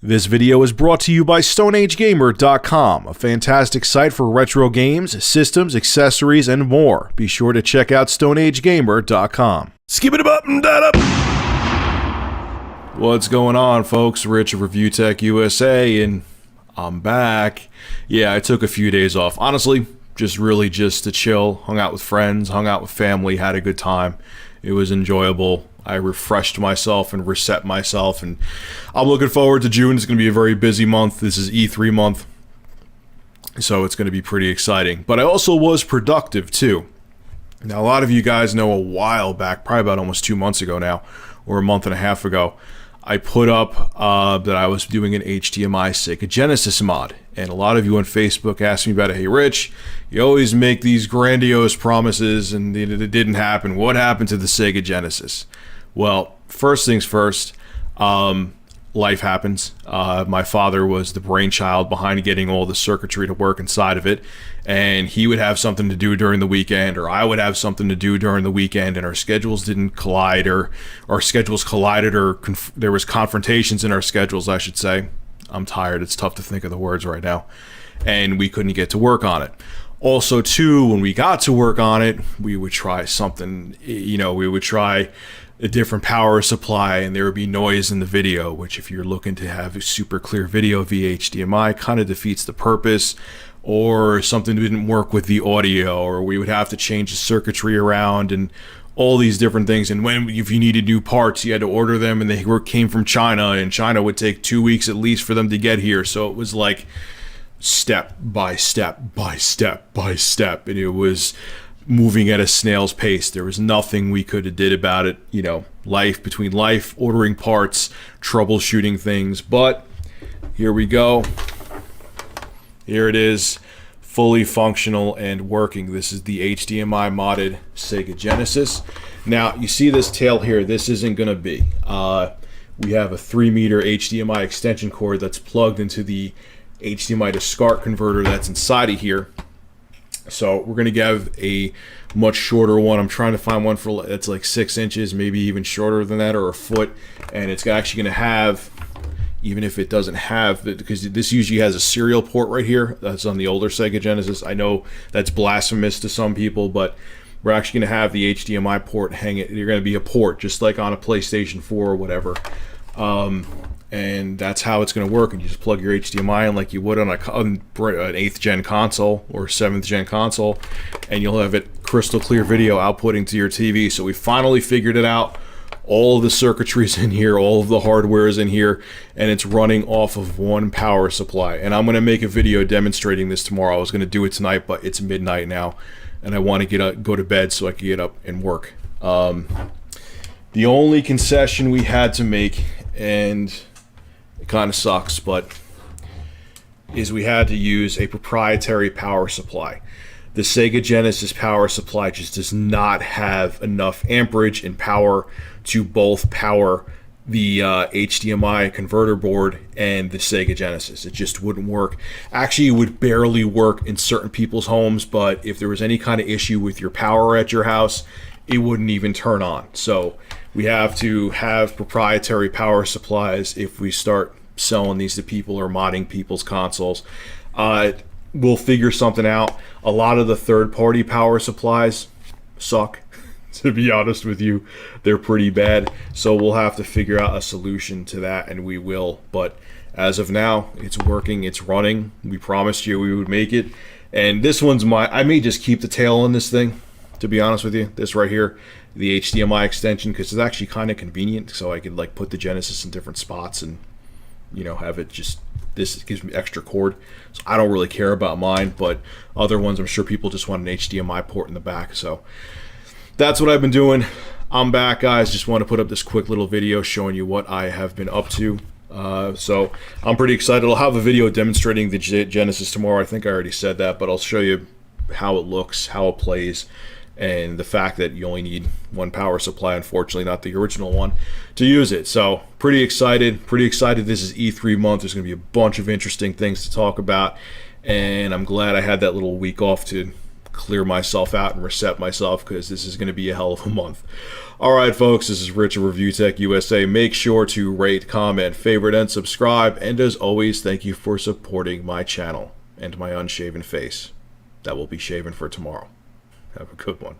This video is brought to you by StoneAgeGamer.com, a fantastic site for retro games, systems, accessories, and more. Be sure to check out StoneAgeGamer.com. Skip it up and that up. What's going on, folks? Rich of Review Tech USA, and I'm back. Yeah, I took a few days off. Honestly, just to chill, hung out with friends, hung out with family, had a good time. It was enjoyable. I refreshed myself and reset myself, and I'm looking forward to June. It's going to be a very busy month. This is E3 month, so it's going to be pretty exciting. But I also was productive, too. Now, a lot of you guys know a while back, probably about almost 2 months ago now, or a month and a half ago, I put up that I was doing an HDMI Sega Genesis mod. And a lot of you on Facebook asked me about it. Hey, Rich, you always make these grandiose promises and it didn't happen. What happened to the Sega Genesis? Well, first things first, life happens. My father was the brainchild behind getting all the circuitry to work inside of it, and he would have something to do during the weekend, or I would have something to do during the weekend, and our schedules didn't collide, or our schedules collided, or there was confrontations in our schedules, I should say. I'm tired. It's tough to think of the words right now. And we couldn't get to work on it. Also, too, when we got to work on it, we would try something, we would try a different power supply, and there would be noise in the video, which if you're looking to have a super clear video via HDMI, kind of defeats the purpose. Or something didn't work with the audio, or we would have to change the circuitry around and all these different things. And if you needed new parts, you had to order them, and they came from China, and China would take 2 weeks at least for them to get here. So it was like step by step by step by step, and it was moving at a snail's pace. There was nothing we could have did about it. Life between life, ordering parts, troubleshooting things. But here we go. Here it is, fully functional and working. This is the HDMI modded Sega Genesis. Now, you see this tail here. This isn't going to be. We have a 3-meter HDMI extension cord that's plugged into the HDMI to SCART converter that's inside of here. So we're going to give a much shorter one. I'm trying to find one that's like 6 inches, maybe even shorter than that, or a foot. And it's actually going to have, even if it doesn't have, because this usually has a serial port right here. That's on the older Sega Genesis. I know that's blasphemous to some people, but we're actually going to have the HDMI port hang it. You're going to be a port, just like on a PlayStation 4 or whatever. And that's how it's going to work. And you just plug your HDMI in like you would on an 8th gen console or 7th gen console, and you'll have it crystal clear video outputting to your TV. So we finally figured it out. All of the circuitry's in here, all of the hardware is in here, and it's running off of one power supply. And I'm going to make a video demonstrating this tomorrow. I was going to do it tonight, but it's midnight now, and I want to go to bed so I can get up and work. The only concession we had to make, and it kind of sucks, but is we had to use a proprietary power supply. The Sega Genesis power supply just does not have enough amperage and power to both power the HDMI converter board and the Sega Genesis. It just wouldn't work. Actually, it would barely work in certain people's homes, but if there was any kind of issue with your power at your house, it wouldn't even turn on. So we have to have proprietary power supplies if we start selling these to people or modding people's consoles. We'll figure something out. A lot of the third-party power supplies suck, to be honest with you. They're pretty bad. So we'll have to figure out a solution to that, and we will. But as of now, it's working, it's running. We promised you we would make it. And this one's I may just keep the tail on this thing, to be honest with you. This right here, the HDMI extension, because it's actually kind of convenient. So I could like put the Genesis in different spots and have it just, this gives me extra cord. So I don't really care about mine, but other ones, I'm sure people just want an HDMI port in the back. So that's what I've been doing. I'm back, guys. Just want to put up this quick little video showing you what I have been up to. So I'm pretty excited. I'll have a video demonstrating the Genesis tomorrow. I think I already said that, but I'll show you how it looks, how it plays, and the fact that you only need one power supply, unfortunately not the original one, to use it. So pretty excited. This is E3 month. There's going to be a bunch of interesting things to talk about, and I'm glad I had that little week off to clear myself out and reset myself, because this is going to be a hell of a month. Alright folks, this is Rich of Review Tech USA. Make sure to rate, comment, favorite, and subscribe. And as always, thank you for supporting my channel and my unshaven face that will be shaven for tomorrow. Have a good one.